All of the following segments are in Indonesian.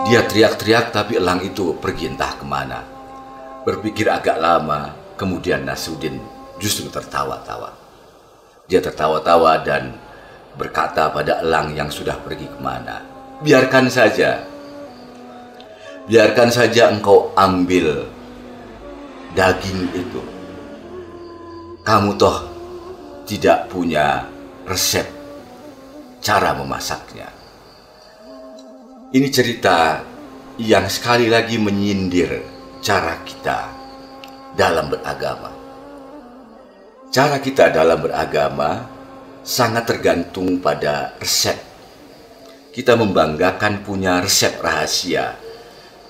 Dia teriak-teriak tapi elang itu pergi entah kemana. Berpikir agak lama, kemudian Nasruddin justru tertawa-tawa. Dia tertawa-tawa dan berkata pada elang yang sudah pergi kemana, biarkan saja engkau ambil daging itu. Kamu toh tidak punya resep cara memasaknya. Ini cerita yang sekali lagi menyindir cara kita dalam beragama. Cara kita dalam beragama sangat tergantung pada resep. Kita membanggakan punya resep rahasia,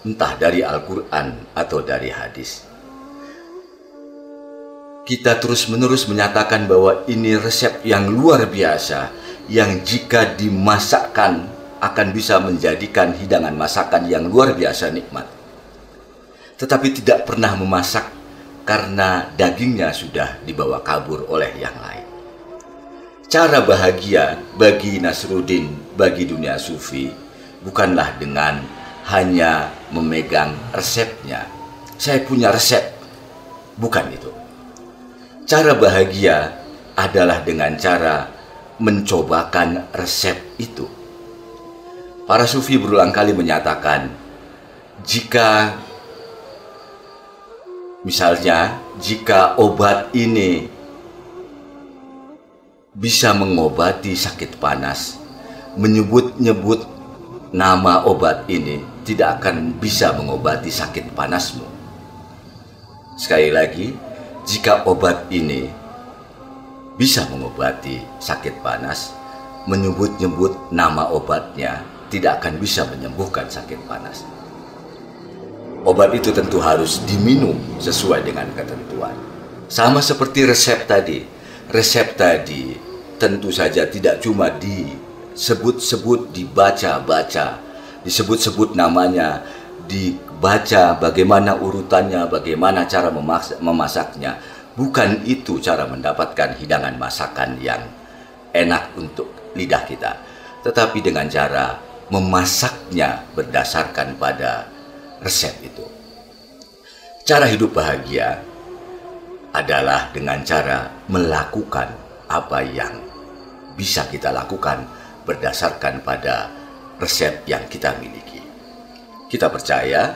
entah dari Al-Quran atau dari hadis. Kita terus-menerus menyatakan bahwa ini resep yang luar biasa, yang jika dimasakkan akan bisa menjadikan hidangan masakan yang luar biasa nikmat. Tetapi tidak pernah memasak karena dagingnya sudah dibawa kabur oleh yang lain. Cara bahagia bagi Nasruddin, bagi dunia sufi, bukanlah dengan hanya memegang resepnya. Saya punya resep. Bukan itu. Cara bahagia adalah dengan cara mencobakan resep itu. Para sufi berulang kali menyatakan, jika obat ini bisa mengobati sakit panas, menyebut-nyebut nama obat ini tidak akan bisa mengobati sakit panasmu. Sekali lagi, jika obat ini bisa mengobati sakit panas, menyebut-nyebut nama obatnya tidak akan bisa menyembuhkan sakit panas. Obat itu tentu harus diminum sesuai dengan ketentuan. Sama seperti resep tadi. Resep tadi tentu saja tidak cuma disebut-sebut, dibaca-baca, disebut-sebut namanya, dibaca bagaimana urutannya, bagaimana cara memasaknya. Bukan itu cara mendapatkan hidangan masakan yang enak untuk lidah kita, tetapi dengan cara memasaknya berdasarkan pada resep itu. Cara hidup bahagia adalah dengan cara melakukan apa yang bisa kita lakukan berdasarkan pada resep yang kita miliki. Kita percaya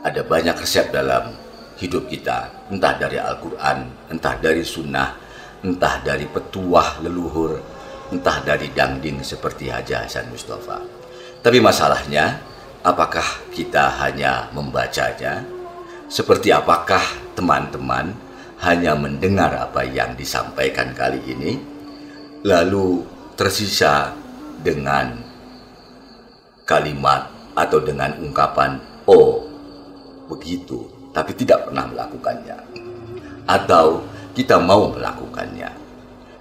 ada banyak resep dalam hidup kita, entah dari Al-Quran, entah dari sunnah, entah dari petuah leluhur, entah dari dangding seperti Haji Hasan Mustafa. Tapi masalahnya, apakah kita hanya membacanya? Seperti apakah teman-teman hanya mendengar apa yang disampaikan kali ini, lalu tersisa dengan kalimat atau dengan ungkapan, oh begitu, tapi tidak pernah melakukannya. Atau kita mau melakukannya.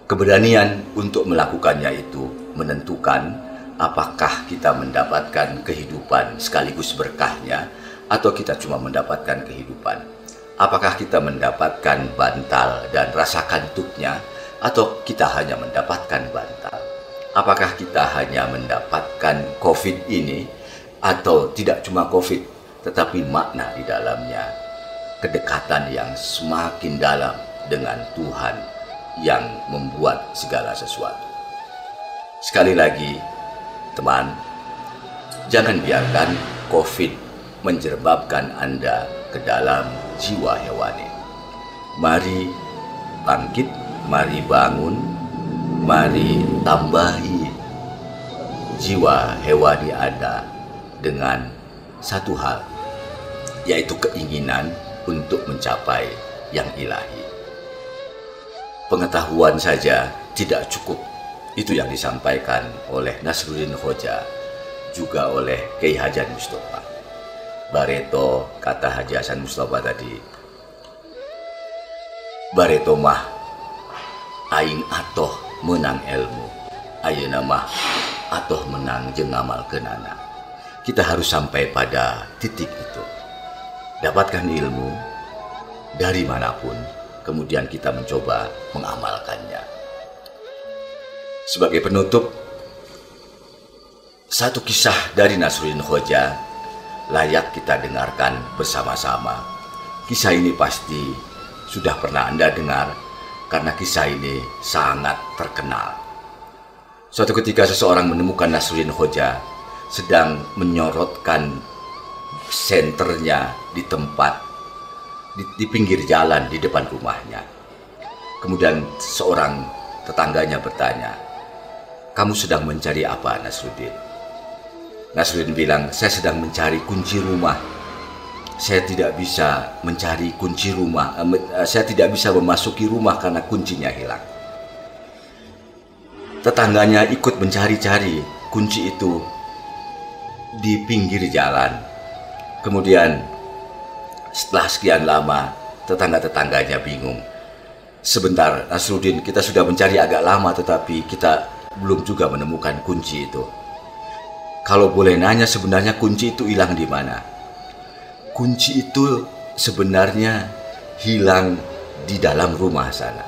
Keberanian untuk melakukannya itu menentukan apakah kita mendapatkan kehidupan sekaligus berkahnya, atau kita cuma mendapatkan kehidupan. Apakah kita mendapatkan bantal dan rasa kantuknya, atau kita hanya mendapatkan bantal. Apakah kita hanya mendapatkan COVID ini, atau tidak cuma COVID, tetapi makna di dalamnya. Kedekatan yang semakin dalam dengan Tuhan yang membuat segala sesuatu. Sekali lagi, teman, jangan biarkan COVID menjerbabkan Anda ke dalam jiwa hewani. Mari bangkit, mari bangun, mari tambahi jiwa hewani Anda dengan satu hal, yaitu keinginan untuk mencapai yang ilahi. Pengetahuan saja tidak cukup. Itu yang disampaikan oleh Nasruddin Hoja, juga oleh Kiai Hajan Mustafa. Bareto, kata Haji Hasan Mustafa tadi, bareto mah aing atoh menang ilmu, ayeuna mah atoh menang jeung ngamalkeunana. Kita harus sampai pada titik itu. Dapatkan ilmu dari manapun, kemudian kita mencoba mengamalkannya. Sebagai penutup, Satu kisah dari Nasruddin Hoja layak kita dengarkan bersama-sama. Kisah ini pasti sudah pernah Anda dengar karena kisah ini sangat terkenal. Suatu ketika seseorang menemukan Nasruddin Hoja sedang menyorotkan senternya di tempat di pinggir jalan di depan rumahnya. Kemudian seorang tetangganya bertanya, "Kamu sedang mencari apa, Nasruddin?" Nasruddin bilang, "Saya sedang mencari kunci rumah. Saya tidak bisa mencari kunci rumah. Saya tidak bisa memasuki rumah karena kuncinya hilang." Tetangganya ikut mencari-cari kunci itu di pinggir jalan. Kemudian setelah sekian lama, tetangga-tetangganya bingung. "Sebentar, Nasruddin, kita sudah mencari agak lama tetapi kita belum juga menemukan kunci itu. Kalau boleh nanya, sebenarnya kunci itu hilang di mana?" "Kunci itu sebenarnya hilang di dalam rumah sana."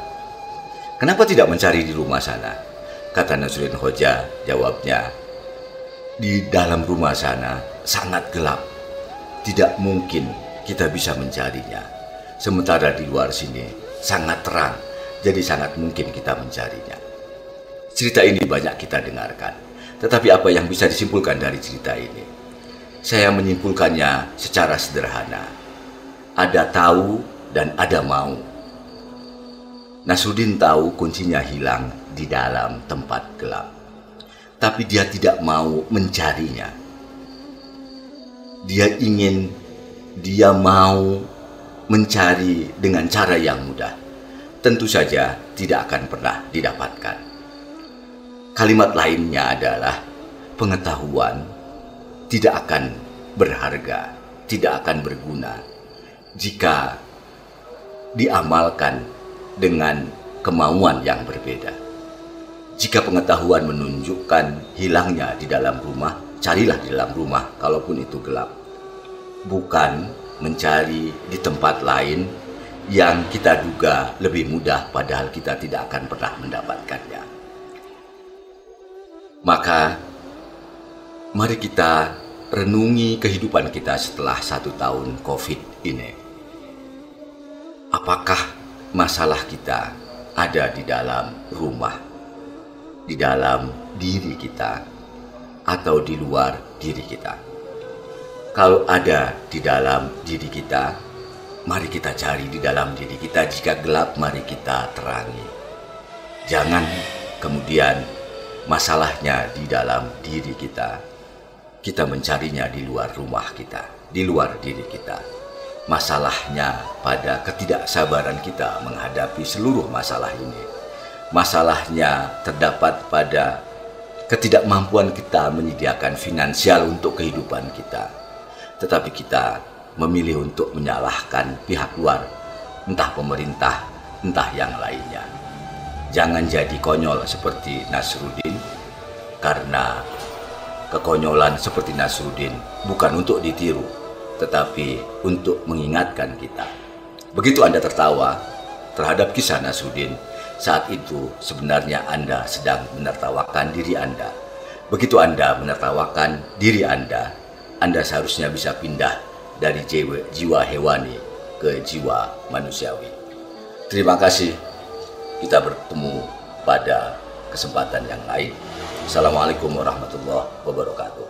"Kenapa tidak mencari di rumah sana?" Kata Nasruddin Hoja, jawabnya, "Di dalam rumah sana sangat gelap. Tidak mungkin kita bisa mencarinya. Sementara di luar sini sangat terang, jadi sangat mungkin kita mencarinya." Cerita ini banyak kita dengarkan. Tetapi apa yang bisa disimpulkan dari cerita ini? Saya menyimpulkannya secara sederhana. Ada tahu dan ada mau. Nasruddin tahu kuncinya hilang di dalam tempat gelap. Tapi dia tidak mau mencarinya. Dia mau mencari dengan cara yang mudah. Tentu saja tidak akan pernah didapatkan. Kalimat lainnya adalah pengetahuan tidak akan berharga, tidak akan berguna jika diamalkan dengan kemauan yang berbeda. Jika pengetahuan menunjukkan hilangnya di dalam rumah, carilah di dalam rumah kalaupun itu gelap. Bukan mencari di tempat lain yang kita duga lebih mudah padahal kita tidak akan pernah mendapatkannya. Maka mari kita renungi kehidupan kita setelah 1 tahun COVID ini. Apakah masalah kita ada di dalam rumah, di dalam diri kita, atau di luar diri kita? Kalau ada di dalam diri kita, mari kita cari di dalam diri kita. Jika gelap, mari kita terangi. Jangan kemudian masalahnya di dalam diri kita mencarinya di luar rumah kita, di luar diri kita. Masalahnya pada ketidaksabaran kita menghadapi seluruh masalah ini. Masalahnya terdapat pada ketidakmampuan kita menyediakan finansial untuk kehidupan kita. Tetapi kita memilih untuk menyalahkan pihak luar, entah pemerintah, entah yang lainnya. Jangan jadi konyol seperti Nasruddin, karena kekonyolan seperti Nasruddin bukan untuk ditiru, tetapi untuk mengingatkan kita. Begitu Anda tertawa terhadap kisah Nasruddin, saat itu sebenarnya Anda sedang menertawakan diri Anda. Begitu Anda menertawakan diri Anda seharusnya bisa pindah dari jiwa hewani ke jiwa manusiawi. Terima kasih. Kita bertemu pada kesempatan yang lain. Assalamualaikum warahmatullahi wabarakatuh.